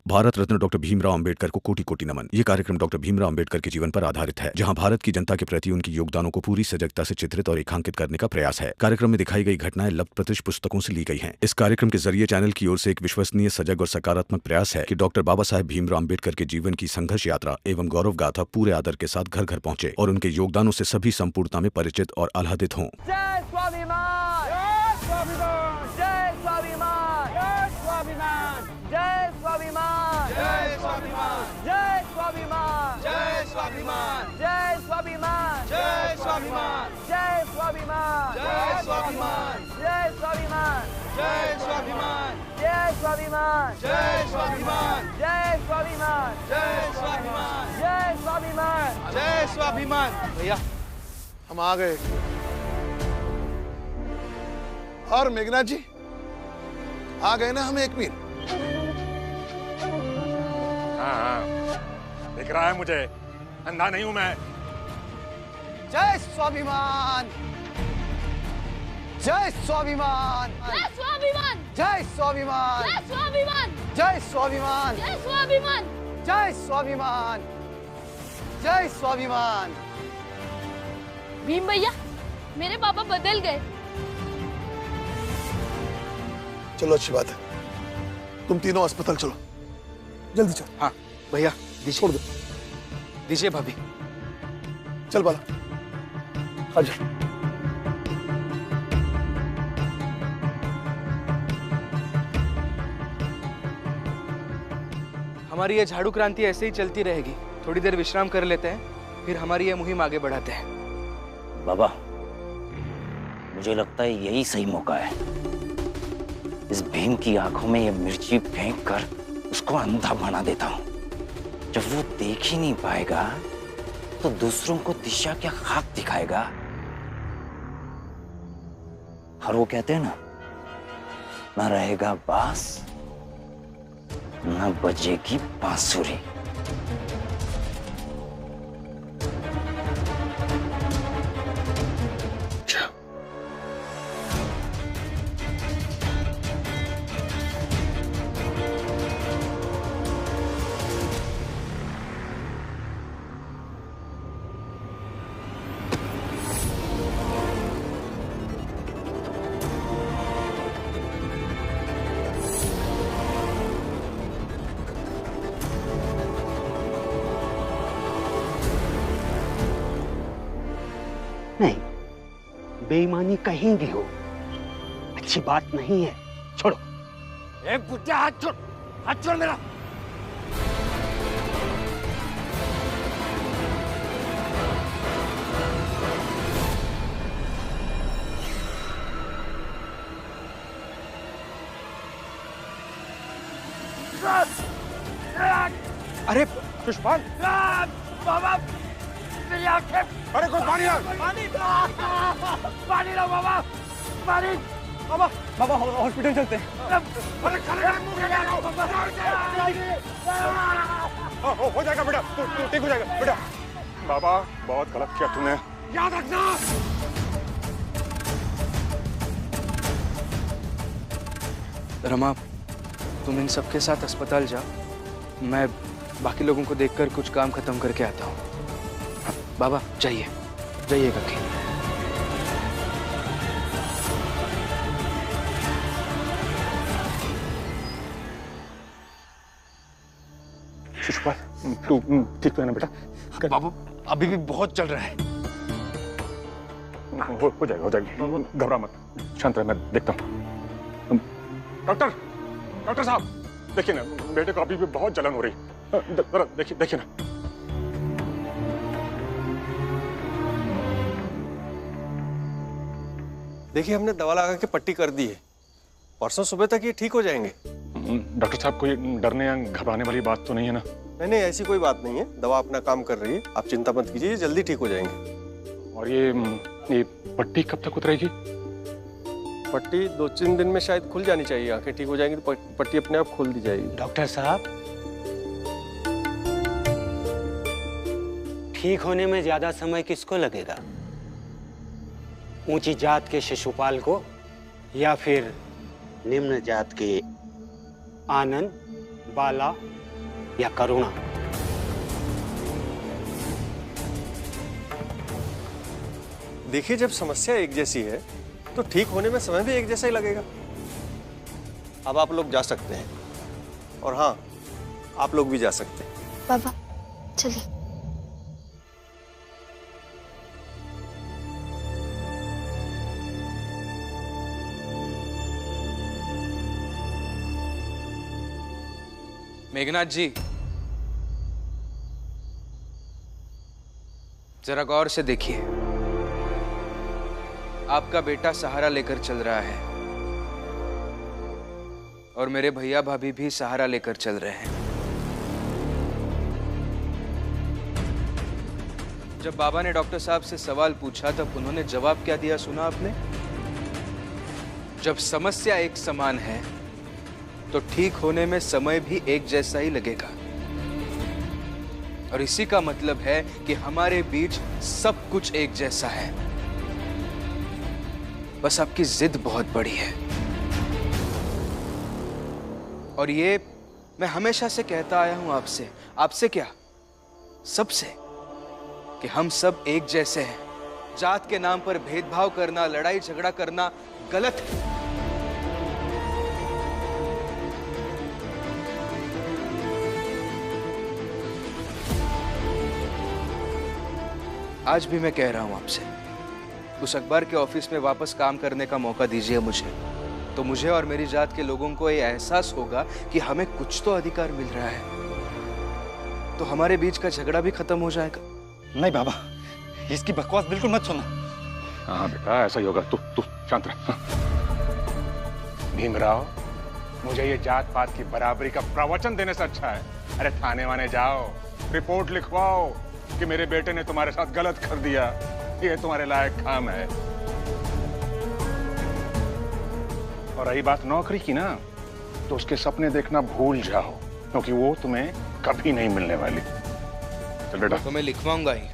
Bharat Ratna doctor Bhimrao Ambedkar को कोटि कोटि नमन। ये कार्यक्रम डॉक्टर भीमराव अंबेडकर के जीवन पर आधारित है, जहां भारत की जनता के प्रति उनके योगदानों को पूरी सजगता से चित्रित और रेखांकित करने का प्रयास है। कार्यक्रम में दिखाई गई घटनाएं लब्ध प्रतिष्ठ पुस्तकों से ली गई हैं। इस कार्यक्रम के जरिए चैनल की ओर से एक विश्वसनीय, सजग और सकारात्मक प्रयास है कि डॉक्टर बाबा साहेब भीमराव अंबेडकर के जीवन की संघर्ष यात्रा एवं गौरव गाथा पूरे आदर के साथ घर घर पहुंचे और उनके योगदानों से सभी संपूर्णता में परिचित और आह्लादित हों। जय स्वाभिमान, जय स्वाभिमान, जय स्वाभिमान, जय स्वाभिमान, जय स्वाभिमान, जय स्वाभिमान, जय स्वाभिमान, जय स्वाभिमान, जय स्वाभिमान, जय स्वाभिमान, जय स्वाभिमान, जय स्वाभिमान, जय स्वाभिमान, जय स्वाभिमान, जय स्वाभिमान, जय स्वाभिमान। भैया हम आ गए। और मेघनाथ जी आ गए ना हम एक मील। हाँ, दिख रहा है मुझे, अंधा नहीं हूं मैं। जय स्वाभिमान, जय स्वाभिमान, जय स्वाभिमान, जय स्वाभिमान, जय स्वाभिमान, जय स्वाभिमान, जय स्वाभिमान, जय स्वाभिमान, जय स्वाभिमान। भीम भैया, मेरे पापा बदल गए। चलो अच्छी बात है, तुम तीनों अस्पताल चलो, जल्दी चलो। हाँ भैया, छोड़ दो, दीजिए भाभी। चल बाला, आजा। हमारी ये झाड़ू क्रांति ऐसे ही चलती रहेगी। थोड़ी देर विश्राम कर लेते हैं, फिर हमारी ये मुहिम आगे बढ़ाते हैं। बाबा, मुझे लगता है यही सही मौका है। इस भीम की आंखों में ये मिर्ची फेंक कर उसको अंधा बना देता हूं। जब वो देख ही नहीं पाएगा तो दूसरों को दिशा क्या खाक दिखाएगा। और वो कहते हैं ना, ना रहेगा बांस ना बजेगी बांसुरी। नहीं, बेईमानी कहीं भी हो अच्छी बात नहीं है। छोड़ो। एक बुढ़ा, हाथ छोड़, हाथ छोड़ मेरा। अरे पुष्पाल, बाबा, मेरी आंखें। अरे कोई पानी आ। पानी, पानी लो बाबा, पानी। बाबा, बाबा हॉस्पिटल चलते हैं। अरे हो जाएगा बेटा, तू ठीक हो जाएगा बेटा। बाबा, बहुत गलत किया तूने, याद रखना। रमा, तुम इन सबके साथ अस्पताल जाओ, मैं बाकी लोगों को देखकर कुछ काम खत्म करके आता हूँ। बाबा जाइए, जाइएगा। पुष्पाल, तू ठीक तो है ना बेटा? बाबू, अभी भी बहुत चल रहा है। हो जाएगा, हो जाएगा, घबरा मत, शांत रह, मैं देखता हूँ। डॉक्टर, डॉक्टर साहब, देखिए ना, बेटे को अभी भी बहुत जलन हो रही। जरा देखिए, देखिए ना। देखिए, हमने दवा लगा के पट्टी कर दी है, परसों सुबह तक ये ठीक हो जाएंगे। डॉक्टर साहब, कोई डरने या घबराने वाली बात तो नहीं है ना? नहीं नहीं, ऐसी कोई बात नहीं है, दवा अपना काम कर रही है, आप चिंता मत कीजिए, जल्दी ठीक हो जाएंगे। और ये पट्टी कब तक उतरेगी? पट्टी 2-3 दिन में शायद खुल जानी चाहिए, आंखें ठीक हो जाएंगी तो पट्टी अपने आप खोल दी जाएगी। डॉक्टर साहब, ठीक होने में ज्यादा समय किसको लगेगा? ऊंची जात के शिशुपाल को या फिर निम्न जात के आनंद, बाला या करुणा? देखिए, जब समस्या एक जैसी है तो ठीक होने में समय भी एक जैसा ही लगेगा। अब आप लोग जा सकते हैं, और हाँ, आप लोग भी जा सकते हैं। बाबा चलिए। मेघनाथ जी, जरा गौर से देखिए। आपका बेटा सहारा लेकर चल रहा है और मेरे भैया भाभी भी सहारा लेकर चल रहे हैं। जब बाबा ने डॉक्टर साहब से सवाल पूछा तब उन्होंने जवाब क्या दिया सुना आपने? जब समस्या एक समान है तो ठीक होने में समय भी एक जैसा ही लगेगा, और इसी का मतलब है कि हमारे बीच सब कुछ एक जैसा है। बस आपकी जिद बहुत बड़ी है, और ये मैं हमेशा से कहता आया हूं आपसे। आपसे क्या, सबसे, कि हम सब एक जैसे हैं। जात के नाम पर भेदभाव करना, लड़ाई झगड़ा करना गलत है। आज भी मैं कह रहा हूं आपसे, उस अखबार के ऑफिस में वापस काम करने का मौका दीजिए मुझे, तो मुझे और मेरी जात के लोगों को ये एहसास होगा कि हमें कुछ तो अधिकार मिल रहा है, तो हमारे बीच का झगड़ा भी खत्म हो जाएगा। नहीं बाबा, इसकी बकवास बिल्कुल मत सुनना। हाँ बेटा, ऐसा ही होगा। तू शांत रह। भीमराव, मुझे ये जात पात की बराबरी का प्रवचन देने से अच्छा है, अरे थाने वाने जाओ, रिपोर्ट लिखवाओ कि मेरे बेटे ने तुम्हारे साथ गलत कर दिया। ये तुम्हारे लायक काम है। और रही बात नौकरी की ना, तो उसके सपने देखना भूल जाओ, क्योंकि वो तुम्हें कभी नहीं मिलने वाली। चल बेटा। तो मैं लिखवाऊंगा ही,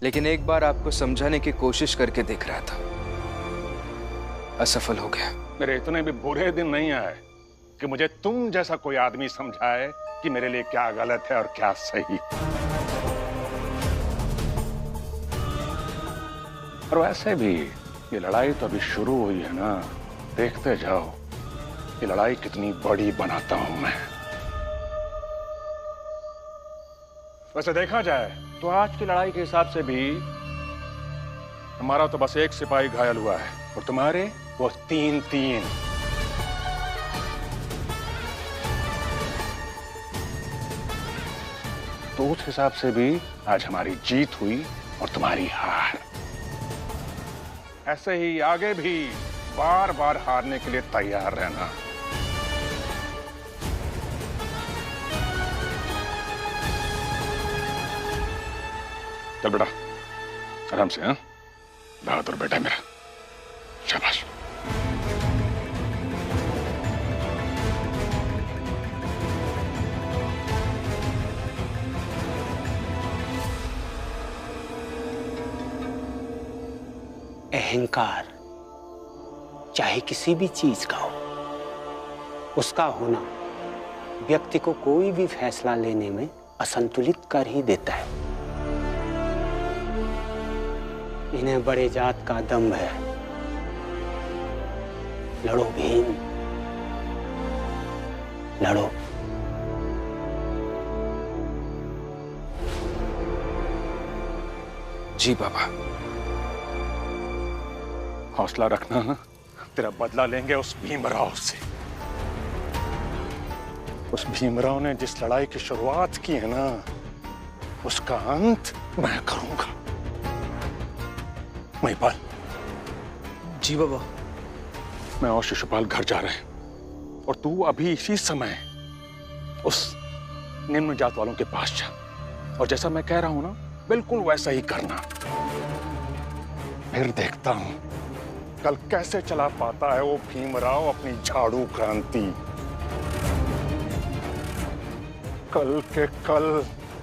लेकिन एक बार आपको समझाने की कोशिश करके देख रहा था, असफल हो गया। मेरे इतने भी बुरे दिन नहीं आए कि मुझे तुम जैसा कोई आदमी समझाए कि मेरे लिए क्या गलत है और क्या सही। और वैसे भी ये लड़ाई तो अभी शुरू हुई है ना, देखते जाओ ये लड़ाई कितनी बड़ी बनाता हूं मैं। वैसे देखा जाए तो आज की लड़ाई के हिसाब से भी हमारा तो बस एक सिपाही घायल हुआ है, और तुम्हारे वो 3-3। तो उस हिसाब से भी आज हमारी जीत हुई और तुम्हारी हार। ऐसे ही आगे भी बार बार हारने के लिए तैयार रहना। चल बेटा, आराम से। हाँ, बहादुर बेटा मेरा, शाबाश। अहंकार चाहे किसी भी चीज का हो, उसका होना व्यक्ति को कोई भी फैसला लेने में असंतुलित कर ही देता है। इन्हें बड़े जात का दम्भ है। लड़ो भीम, लड़ो। जी बाबा। हौसला रखना ना, तेरा बदला लेंगे उस भीमराव से। उस भीमराव ने जिस लड़ाई की शुरुआत की है ना, उसका अंत मैं करूंगा। महिपाल। जी बाबा। मैं और शिशुपाल घर जा रहे हैं, और तू अभी इसी समय उस निम्न जात वालों के पास जा, और जैसा मैं कह रहा हूं ना, बिल्कुल वैसा ही करना। फिर देखता हूं कल कैसे चला पाता है वो भीमराव अपनी झाड़ू क्रांति। कल के कल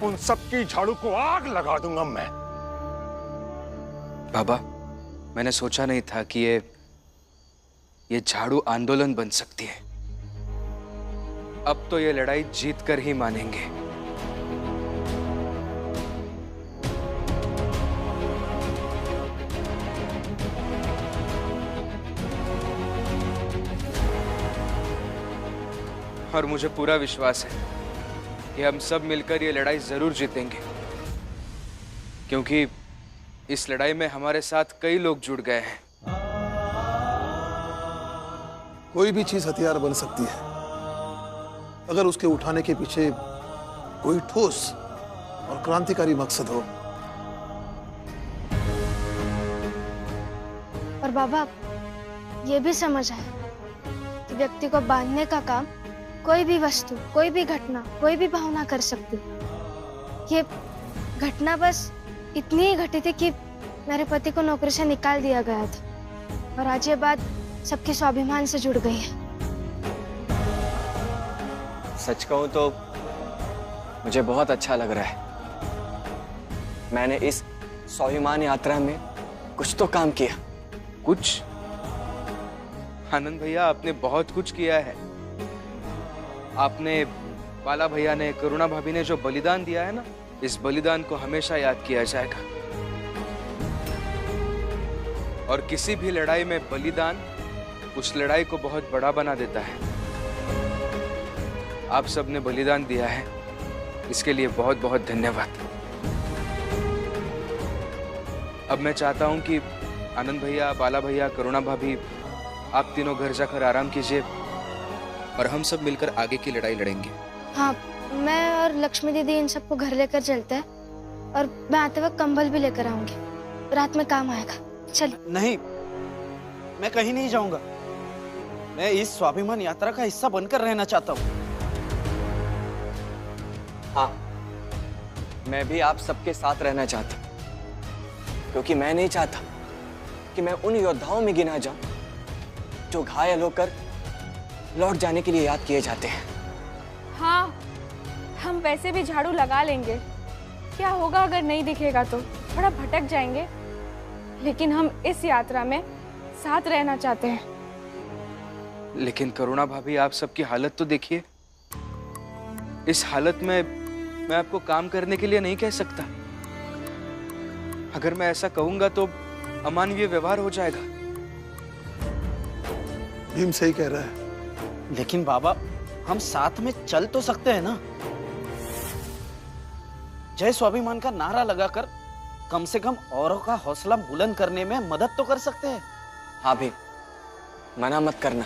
उन सबकी झाड़ू को आग लगा दूंगा मैं। बाबा, मैंने सोचा नहीं था कि ये झाड़ू आंदोलन बन सकती है। अब तो ये लड़ाई जीत कर ही मानेंगे। और मुझे पूरा विश्वास है कि हम सब मिलकर ये लड़ाई जरूर जीतेंगे, क्योंकि इस लड़ाई में हमारे साथ कई लोग जुड़ गए हैं। कोई भी चीज हथियार बन सकती है अगर उसके उठाने के पीछे कोई ठोस और क्रांतिकारी मकसद हो। और बाबा ये भी समझ आया कि व्यक्ति को बांधने का काम कोई भी वस्तु, कोई भी घटना, कोई भी भावना कर सकती। ये घटना बस इतनी ही घटी थी कि मेरे पति को नौकरी से निकाल दिया गया था और आज ये बात सबके स्वाभिमान से जुड़ गई है। सच कहूं तो मुझे बहुत अच्छा लग रहा है। मैंने इस स्वाभिमान यात्रा में कुछ तो काम किया। कुछ? आनंद भैया, आपने बहुत कुछ किया है। आपने, बाला भैया ने, करुणा भाभी ने जो बलिदान दिया है ना, इस बलिदान को हमेशा याद किया जाएगा। और किसी भी लड़ाई में बलिदान उस लड़ाई को बहुत बड़ा बना देता है। आप सबने बलिदान दिया है, इसके लिए बहुत बहुत धन्यवाद। अब मैं चाहता हूं कि आनंद भैया, बाला भैया, करुणा भाभी, आप तीनों घर जाकर आराम कीजिए और हम सब मिलकर आगे की लड़ाई लड़ेंगे। हाँ, मैं और लक्ष्मी दीदी इन सबको घर लेकर चलते हैं और मैं आते वक्त कंबल भी लेकर आऊंगी, रात में काम आएगा। चल। नहीं, मैं कहीं नहीं जाऊंगा। मैं इस स्वाभिमान यात्रा का हिस्सा बनकर रहना चाहता हूँ। हाँ, मैं भी आप सबके साथ रहना चाहता हूँ, क्योंकि मैं नहीं चाहता कि मैं उन योद्धाओं में गिना जाऊं जो घायल होकर लौट जाने के लिए याद किए जाते हैं। हाँ, हम वैसे भी झाड़ू लगा लेंगे। क्या होगा अगर नहीं दिखेगा तो थोड़ा भटक जाएंगे, लेकिन हम इस यात्रा में साथ रहना चाहते हैं। लेकिन करुणा भाभी, आप सबकी हालत तो देखिए। इस हालत में मैं आपको काम करने के लिए नहीं कह सकता। अगर मैं ऐसा कहूंगा तो अमानवीय व्यवहार हो जाएगा। भीम सही कह रहा है। लेकिन बाबा, हम साथ में चल तो सकते हैं ना? जय स्वाभिमान का नारा लगाकर कम से कम औरों का हौसला बुलंद करने में मदद तो कर सकते हैं। हाँ भी, मना मत करना।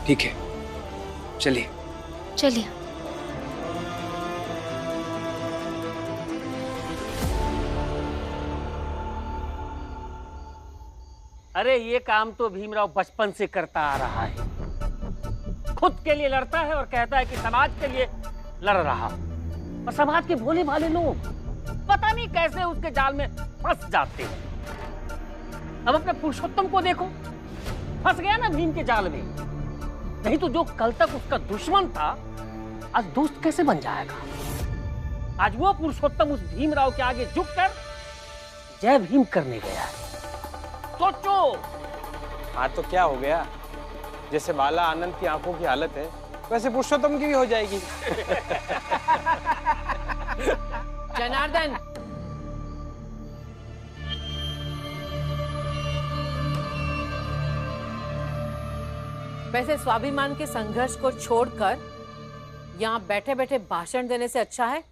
ठीक है, चलिए। चलिए। अरे ये काम तो भीमराव बचपन से करता आ रहा है। खुद के लिए लड़ता है और कहता है कि समाज के लिए लड़ रहा। और समाज के भोले भाले लोग पता नहीं कैसे उसके जाल में फंस जाते हैं। अब अपने पुरुषोत्तम को देखो, फंस गया ना भीम के जाल में। नहीं तो जो कल तक उसका दुश्मन था, आज दोस्त कैसे बन जाएगा? आज वो पुरुषोत्तम उस भीमराव के आगे झुककर जय भीम करने गया है। सोचो। हाँ तो क्या हो गया? जैसे बाला आनंद की आंखों की हालत है, वैसे पुरुषोत्तम की भी हो जाएगी। जनार्दन, वैसे स्वाभिमान के संघर्ष को छोड़कर यहाँ बैठे बैठे भाषण देने से अच्छा है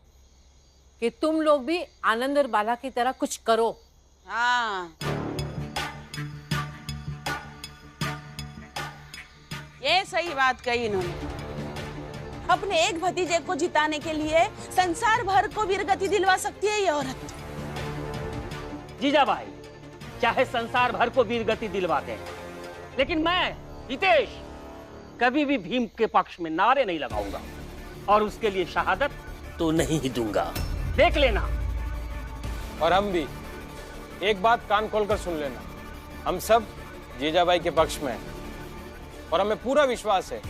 कि तुम लोग भी आनंद और बाला की तरह कुछ करो। हाँ, ये सही बात कही इन्होंने। अपने एक भतीजे को जिताने के लिए संसार भर को वीरगति दिलवा सकती है ये औरत। जीजाबाई चाहे संसार भर को वीरगति दिलवाते हैं, लेकिन मैं हितेश कभी भी भीम के पक्ष में नारे नहीं लगाऊंगा और उसके लिए शहादत तो नहीं ही दूंगा। देख लेना। और हम भी एक बात कान खोलकर सुन लेना, हम सब जीजाबाई के पक्ष में हैं और हमें पूरा विश्वास है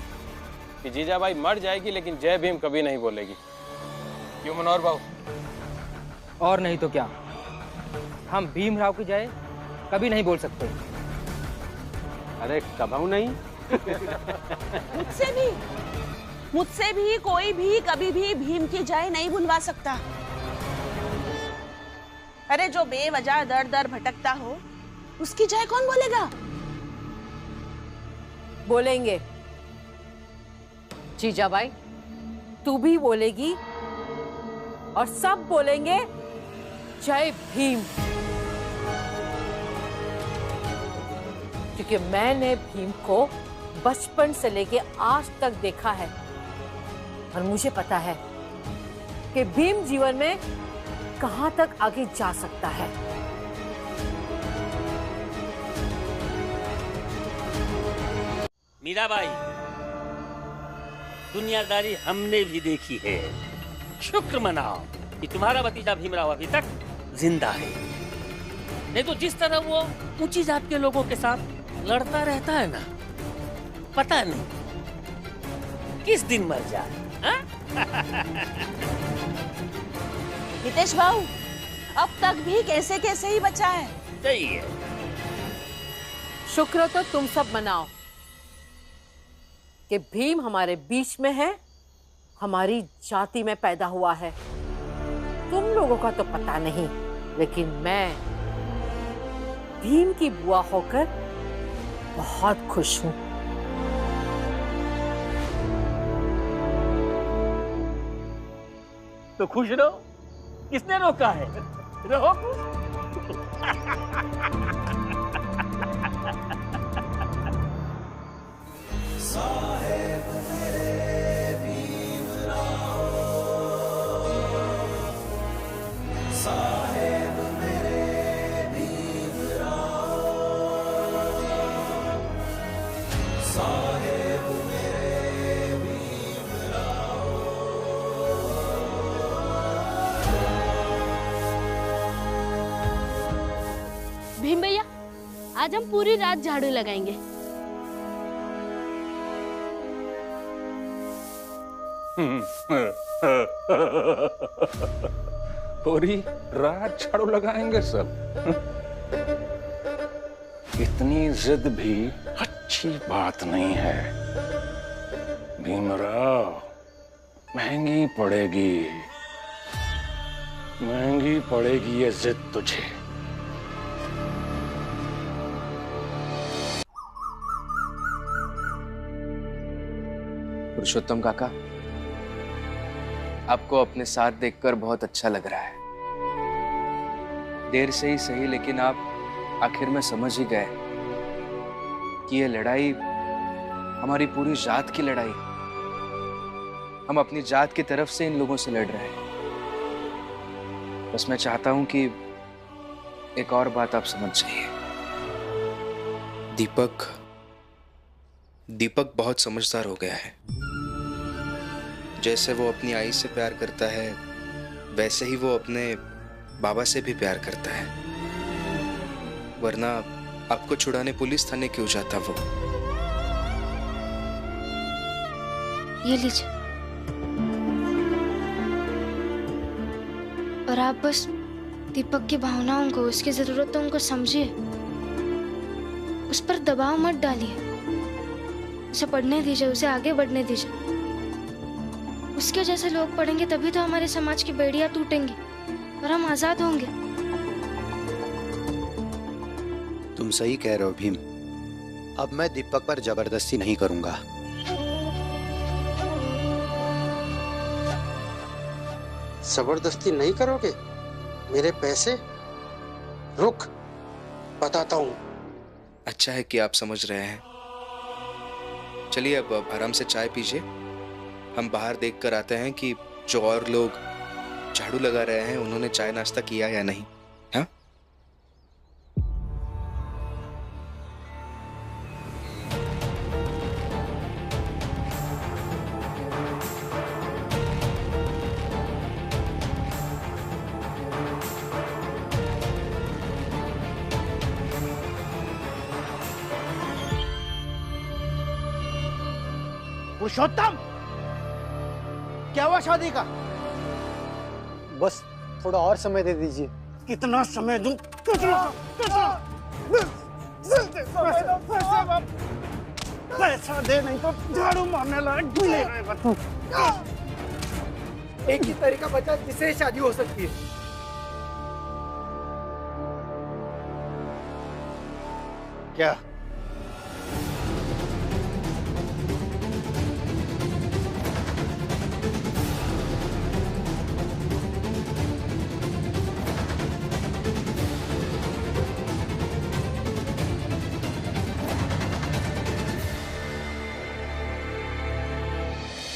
कि जीजाबाई मर जाएगी लेकिन जय भीम कभी नहीं बोलेगी। क्यों मनोहर बाबू? और नहीं तो क्या, हम भीमराव की जय कभी नहीं बोल सकते। अरे कभाऊ नहीं। मुझसे भी कोई भी कभी भी भीम की जय नहीं बुलवा सकता। अरे जो बेवजह दर दर भटकता हो उसकी जय कौन बोलेगा? बोलेंगे। जीजाबाई तू भी बोलेगी और सब बोलेंगे जय भीम, क्योंकि मैंने भीम को बचपन से लेके आज तक देखा है और मुझे पता है कि भीम जीवन में कहां तक आगे जा सकता है। मीराबाई, दुनियादारी हमने भी देखी है। शुक्र मनाओ कि तुम्हारा भतीजा भीमराव अभी तक जिंदा है, नहीं तो जिस तरह वो ऊंची जात के लोगों के साथ लड़ता रहता है ना, पता नहीं किस दिन मर जाए। हितेश भाऊ, अब तक भी कैसे कैसे ही बचा है। सही है। शुक्र तो तुम सब मनाओ कि भीम हमारे बीच में है, हमारी जाति में पैदा हुआ है। तुम लोगों का तो पता नहीं, लेकिन मैं भीम की बुआ होकर बहुत खुश हूं। तो खुश रहो, किसने रोका है? रहो खुश। भीम भैया, आज हम पूरी रात झाड़ू लगाएंगे। पूरी रात झाड़ू लगाएंगे सब। इतनी जिद भी अच्छी बात नहीं है भीमराव, महंगी पड़ेगी, महंगी पड़ेगी ये जिद तुझे। पुरुषोत्तम काका, आपको अपने साथ देखकर बहुत अच्छा लग रहा है। देर से ही सही, लेकिन आप आखिर में समझ ही गए कि ये लड़ाई हमारी पूरी जात की लड़ाई है। हम अपनी जात की तरफ से इन लोगों से लड़ रहे हैं। बस मैं चाहता हूं कि एक और बात आप समझ जाइए। दीपक बहुत समझदार हो गया है। जैसे वो अपनी आई से प्यार करता है, वैसे ही वो अपने बाबा से भी प्यार करता है। वरना आपको छुड़ाने पुलिस थाने क्यों जाता वो? ये लीजिए। और आप बस दीपक की भावनाओं को, उसकी जरूरतों को समझिए, उस पर दबाव मत डालिए। उसे पढ़ने दीजिए, उसे आगे बढ़ने दीजिए। उसके जैसे लोग पढ़ेंगे तभी तो हमारे समाज की बेड़ियां टूटेंगी और हम आजाद होंगे। तुम सही कह रहे हो भीम। अब मैं दीपक पर जबरदस्ती नहीं करूंगा। जबरदस्ती नहीं करोगे? मेरे पैसे? रुक, बताता हूं। अच्छा है कि आप समझ रहे हैं। चलिए अब आराम से चाय पीजिए। हम बाहर देख कर आते हैं कि जो और लोग झाड़ू लगा रहे हैं उन्होंने चाय नाश्ता किया या नहीं। हाँ? पुरुषोत्तम, क्या हुआ शादी का? बस थोड़ा और समय दे दीजिए। कितना समय दूं? पैसा दे, नहीं तो झाड़ू मारने लायक भी नहीं रहेगा तू। एक ही तरीका बचा जिससे शादी हो सकती है। क्या